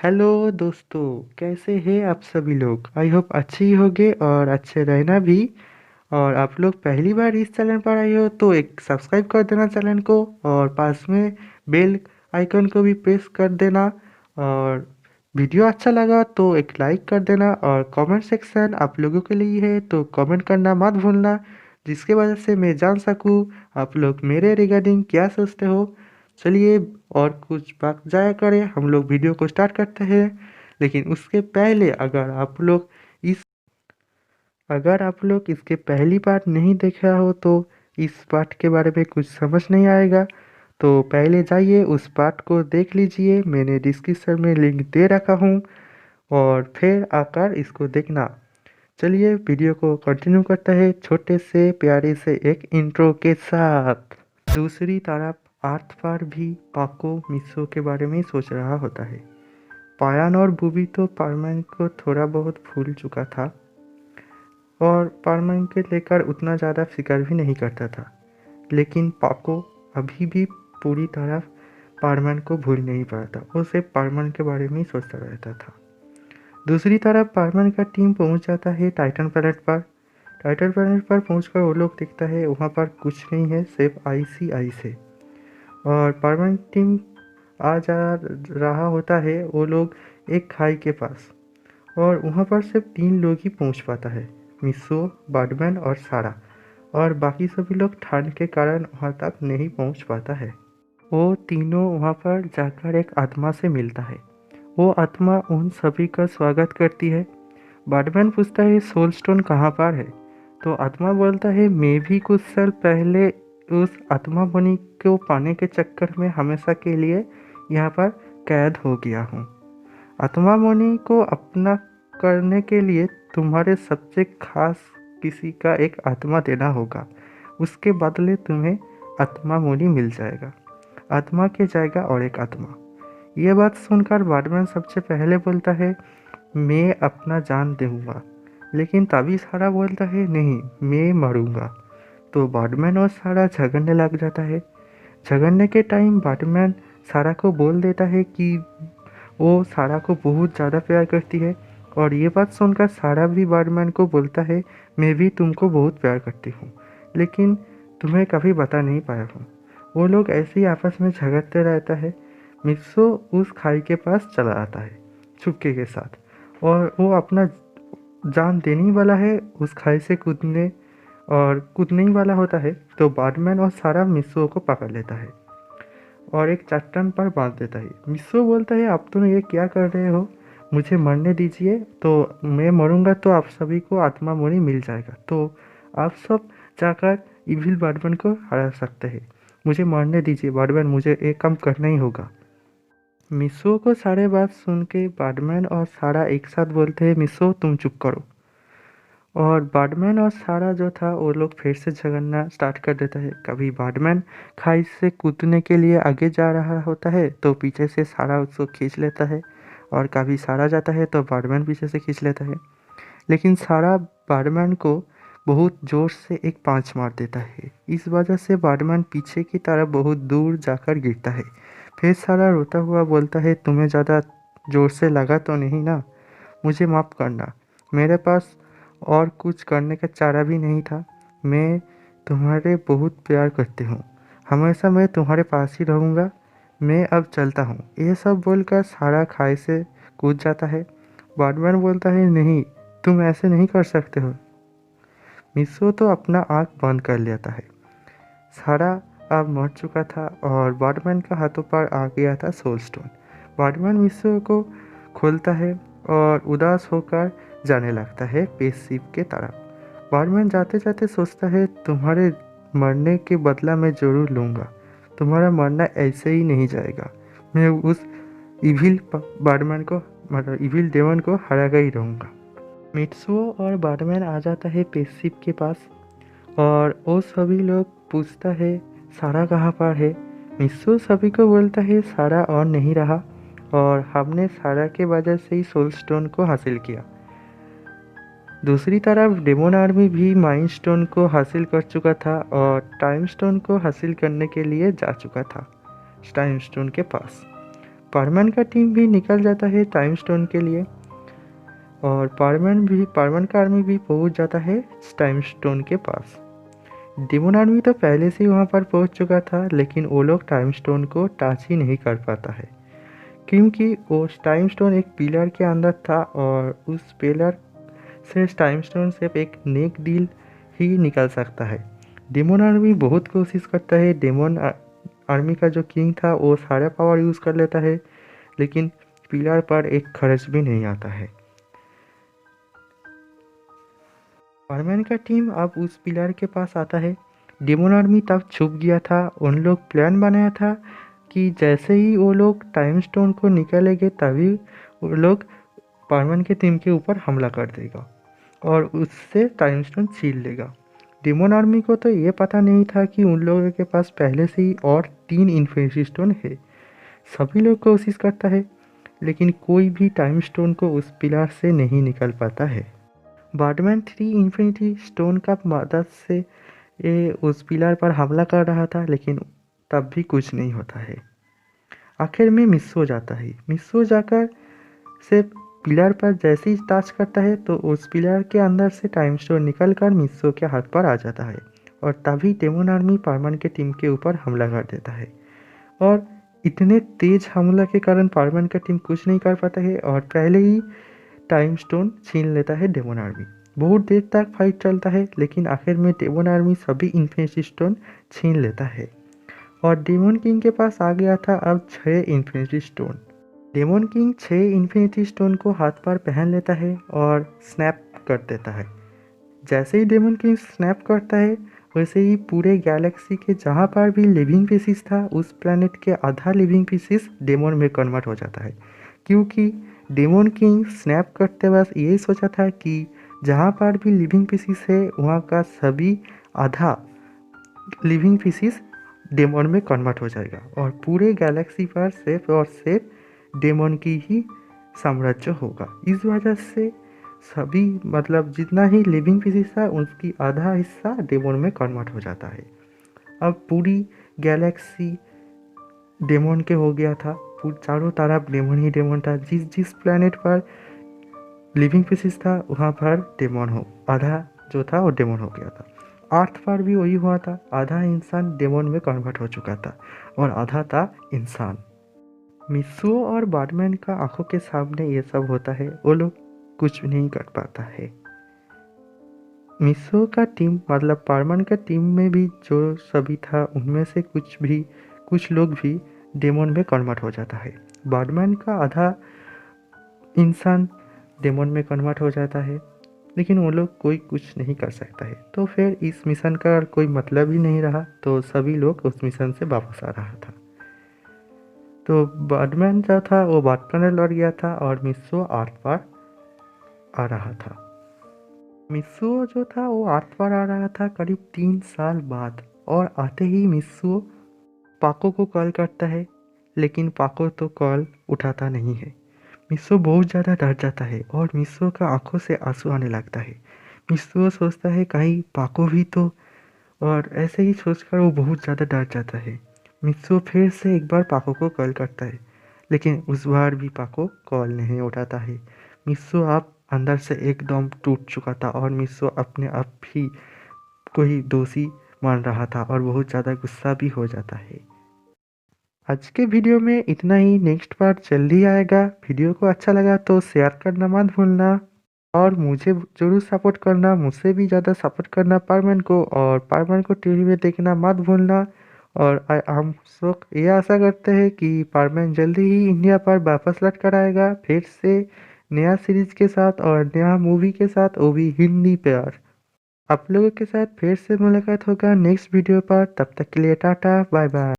Hello दोस्तों, कैसे हैं आप सभी लोग। आई होप अच्छे ही होंगे और अच्छे रहना भी। और आप लोग पहली बार इस चैनल पर आए हो तो एक सब्सक्राइब कर देना चैनल को, और पास में बेल आइकन को भी प्रेस कर देना। और वीडियो अच्छा लगा तो एक लाइक कर देना, और कमेंट सेक्शन आप लोगों के लिए है तो कमेंट करना मत भूलना, जिसके वजह से मैं जान सकूँ आप लोग मेरे रिगार्डिंग क्या सोचते हो। चलिए, और कुछ बात जाया करें, हम लोग वीडियो को स्टार्ट करते हैं। लेकिन उसके पहले इस अगर आप लोग इसके पहली पार्ट नहीं देखा हो तो इस पार्ट के बारे में कुछ समझ नहीं आएगा। तो पहले जाइए उस पार्ट को देख लीजिए, मैंने डिस्क्रिप्शन में लिंक दे रखा हूँ, और फिर आकर इसको देखना। चलिए वीडियो को कंटिन्यू करते हैं छोटे से प्यारे से एक इंट्रो के साथ। दूसरी तरफ अर्थ पर भी पाको मिस्सो के बारे में सोच रहा होता है। पायान और बूबी तो पारमैन को थोड़ा बहुत भूल चुका था, और पारमैन के लेकर उतना ज़्यादा फिक्र भी नहीं करता था। लेकिन पाको अभी भी पूरी तरह पारमैन को भूल नहीं पाया था। वो सिर्फ पारमैन के बारे में ही सोचता रहता था। दूसरी तरफ पारमैन का टीम पहुंच जाता है टाइटन प्लैनेट पर। टाइटन प्लैनेट पर पहुंचकर वो लोग दिखता है वहाँ पर कुछ नहीं है, सिर्फ आईसी आइस है। और परमानेंट टीम आ जा रहा होता है वो लोग एक खाई के पास, और वहाँ पर सिर्फ 3 लोग ही पहुँच पाता है, मिस्सो, बर्डमैन और सारा। और बाकी सभी लोग ठंड के कारण वहाँ तक नहीं पहुँच पाता है। वो तीनों वहाँ पर जाकर एक आत्मा से मिलता है। वो आत्मा उन सभी का स्वागत करती है। बर्डमैन पूछता है सोल स्टोन कहाँ पर है, तो आत्मा बोलता है मैं भी कुछ साल पहले उस आत्मा मणि को पाने के चक्कर में हमेशा के लिए यहाँ पर कैद हो गया हूँ। आत्मा मणि को अपना करने के लिए तुम्हारे सबसे खास किसी का एक आत्मा देना होगा, उसके बदले तुम्हें आत्मा मणि मिल जाएगा। आत्मा की जगह और एक आत्मा। ये बात सुनकर बैटमैन सबसे पहले बोलता है मैं अपना जान दूंगा, लेकिन तभी सारा बोलता है नहीं, मैं मरूंगा। तो बैटमैन और सारा झगड़ने लग जाता है। झगड़ने के टाइम बैटमैन सारा को बोल देता है कि वो सारा को बहुत ज़्यादा प्यार करती है। और ये बात सुनकर सारा भी बैटमैन को बोलता है मैं भी तुमको बहुत प्यार करती हूँ, लेकिन तुम्हें कभी बता नहीं पाया हूँ। वो लोग ऐसे ही आपस में झगड़ते रहता है। मित्सो उस खाई के पास चला आता है चुपके के साथ, और वो अपना जान देने ही वाला है उस खाई से कूदने ही वाला होता है। तो बैटमैन और सारा मित्सो को पकड़ लेता है और एक चट्टान पर बांध देता है। मित्सो बोलता है आप तुम ये क्या कर रहे हो, मुझे मरने दीजिए, तो मैं मरूंगा तो आप सभी को आत्मा मोरी मिल जाएगा, तो आप सब जाकर इविल बैटमैन को हरा सकते हैं। मुझे मरने दीजिए बैटमैन, मुझे एक काम करना ही होगा। मिस्सो को सारे बात सुन के बैटमैन और सारा एक साथ बोलते हैं मिस्सो तुम चुप करो। और बैटमैन और सारा जो था वो लोग फिर से झगड़ना स्टार्ट कर देता है। कभी बैटमैन खाई से कूदने के लिए आगे जा रहा होता है तो पीछे से सारा उसको खींच लेता है, और कभी सारा जाता है तो बैटमैन पीछे से खींच लेता है। लेकिन सारा बैटमैन को बहुत ज़ोर से एक पांच मार देता है। इस वजह से बैटमैन पीछे की तरफ बहुत दूर जाकर गिरता है। फिर सारा रोता हुआ बोलता है तुम्हें ज़्यादा ज़ोर से लगा तो नहीं ना, मुझे माफ़ करना, मेरे पास और कुछ करने का चारा भी नहीं था। मैं तुम्हारे बहुत प्यार करती हूँ, हमेशा मैं तुम्हारे पास ही रहूँगा, मैं अब चलता हूँ। ये सब बोलकर सारा खाई से कूद जाता है। बैटमैन बोलता है नहीं, तुम ऐसे नहीं कर सकते हो। मिस्सो तो अपना आँख बंद कर लेता है। सारा अब मर चुका था और बैटमैन का हाथों पर आ गया था सोल स्टोन। बैटमैन मिस्सो को खोलता है और उदास होकर जाने लगता है स्पेसशिप के तरफ। बैटमैन जाते जाते सोचता है तुम्हारे मरने के बदला मैं ज़रूर लूँगा, तुम्हारा मरना ऐसे ही नहीं जाएगा, मैं उस इविल बैटमैन को मतलब इविल डेमन को हराकर ही रहूँगा। मित्सुओ और बैटमैन आ जाता है स्पेसशिप के पास, और वो सभी लोग पूछता है सारा कहाँ पर है। मित्सुओ सभी को बोलता है सारा और नहीं रहा, और हमने सारा के वजह से ही सोल स्टोन को हासिल किया। दूसरी तरफ डेमोन आर्मी भी माइंड स्टोन को हासिल कर चुका था और टाइम स्टोन को हासिल करने के लिए जा चुका था टाइम स्टोन के पास। पारमैन का टीम भी निकल जाता है टाइम स्टोन के लिए और पारमैन का आर्मी भी पहुंच जाता है टाइम स्टोन के पास। डेमन आर्मी तो पहले से ही वहाँ पर पहुंच चुका था, लेकिन वो लोग टाइम स्टोन को टच ही नहीं कर पाता है क्योंकि वो टाइम स्टोन एक पिलर के अंदर था और उस पिलर से टाइम स्टोन से एक नेक डील ही निकल सकता है। डेमन आर्मी बहुत कोशिश करता है, डेमन आर्मी का जो किंग था वो सारा पावर यूज़ कर लेता है, लेकिन पिलर पर एक खर्च भी नहीं आता है। पारमैन का टीम अब उस पिलर के पास आता है। डेमन आर्मी तब छुप गया था। उन लोग प्लान बनाया था कि जैसे ही वो लोग टाइम स्टोन को निकालेंगे तभी वो लोग पारमैन के टीम के ऊपर हमला कर देगा और उससे टाइम स्टोन छीन लेगा। डेमन आर्मी को तो ये पता नहीं था कि उन लोगों के पास पहले से ही और 3 इन्फिनिटी स्टोन है। सभी लोग कोशिश करता है, लेकिन कोई भी टाइम स्टोन को उस पिलर से नहीं निकल पाता है। बैटमैन 3 इन्फिनिटी स्टोन का मदद से ये उस पिलर पर हमला कर रहा था, लेकिन तब भी कुछ नहीं होता है। आखिर में मिस्सो जाता है। मिस्सो जाकर से पिलर पर जैसे ही टच करता है तो उस पिलर के अंदर से टाइम स्टोन निकल कर मिस्सो के हाथ पर आ जाता है और तभी डेमन आर्मी पारमैन के टीम के ऊपर हमला कर देता है और इतने तेज हमला के कारण पारमैन का टीम कुछ नहीं कर पाता है और पहले ही टाइम स्टोन छीन लेता है डेमन आर्मी। बहुत देर तक फाइट चलता है, लेकिन आखिर में डेमन आर्मी सभी इन्फिनिटी स्टोन छीन लेता है और डेमन किंग के पास आ गया था अब 6 infinity stone. Daemon king 6 infinity stone को हाथ पर पहन लेता है और स्नैप कर देता है। जैसे ही डेमन किंग स्नैप करता है वैसे ही पूरे गैलेक्सी के जहाँ पर भी लिविंग पीसीस था उस प्लैनेट के आधा लिविंग पीसीस डेमन में कन्वर्ट हो जाता है, क्योंकि डेमन किंग स्नैप करते वक्त यही सोचा था कि जहाँ पर भी लिविंग पीसीस है वहाँ का सभी आधा लिविंग पीसीस डेमन में कन्वर्ट हो जाएगा और पूरे गैलेक्सी पर सिर्फ और सिर्फ डेमन की ही साम्राज्य होगा। इस वजह से सभी मतलब जितना ही लिविंग पीसीस था उसकी आधा हिस्सा डेमन में कन्वर्ट हो जाता है। अब पूरी गैलेक्सी डेमन के हो गया था। चारों तरफ डेमन ही डेमन था। जिस जिस प्लैनेट पर लिविंग पीसीस था वहाँ पर डेमन हो आधा जो था वो डेमन हो गया था। अर्थ पर भी वही हुआ था। आधा इंसान डेमन में कन्वर्ट हो चुका था और आधा था इंसान। मिस्सो और बैटमैन का आंखों के सामने ये सब होता है, वो लोग कुछ भी नहीं कर पाता है। मिस्सो का टीम मतलब पारमैन का टीम में भी जो सभी था उनमें से कुछ लोग भी डेमन में कन्वर्ट हो जाता है। बैटमैन का आधा इंसान डेमन में कन्वर्ट हो जाता है, लेकिन वो लोग कोई कुछ नहीं कर सकता है। तो फिर इस मिशन का कोई मतलब ही नहीं रहा, तो सभी लोग उस मिशन से वापस आ रहा था। तो बैटमैन जो था वो बैटमैन लड़ गया था और मिस्सो अर्थ पर आ रहा था। मिस्सो जो था वो अर्थ पर आ रहा था करीब 3 साल बाद और आते ही मिस्सो पाको को कॉल करता है, लेकिन पाको तो कॉल उठाता नहीं है। मिस्सो बहुत ज़्यादा डर जाता है और मिस्सो का आंखों से आंसू आने लगता है। मिस्सो सोचता है कहीं पाको भी तो, और ऐसे ही सोचकर वो बहुत ज़्यादा डर जाता है। मिस्सो फिर से एक बार पाको को कॉल करता है, लेकिन उस बार भी पाको कॉल नहीं उठाता है। मिस्सो अब अंदर से एकदम टूट चुका था और मिस्सो अपने आप भी कोई दोषी मान रहा था और बहुत ज़्यादा गुस्सा भी हो जाता है। आज के वीडियो में इतना ही। नेक्स्ट पार्ट जल्दी आएगा। वीडियो को अच्छा लगा तो शेयर करना मत भूलना और मुझे ज़रूर सपोर्ट करना। मुझसे भी ज़्यादा सपोर्ट करना पारमैन को, और पारमैन को टीवी में देखना मत भूलना। और हम सब ये आशा करते हैं कि पारमैन जल्दी ही इंडिया पर वापस लौट कर आएगा फिर से नया सीरीज के साथ और नया मूवी के साथ, वो भी हिंदी पर। आप लोगों के साथ फिर से मुलाकात होगा नेक्स्ट वीडियो पर। तब तक के लिए टाटा बाय बाय।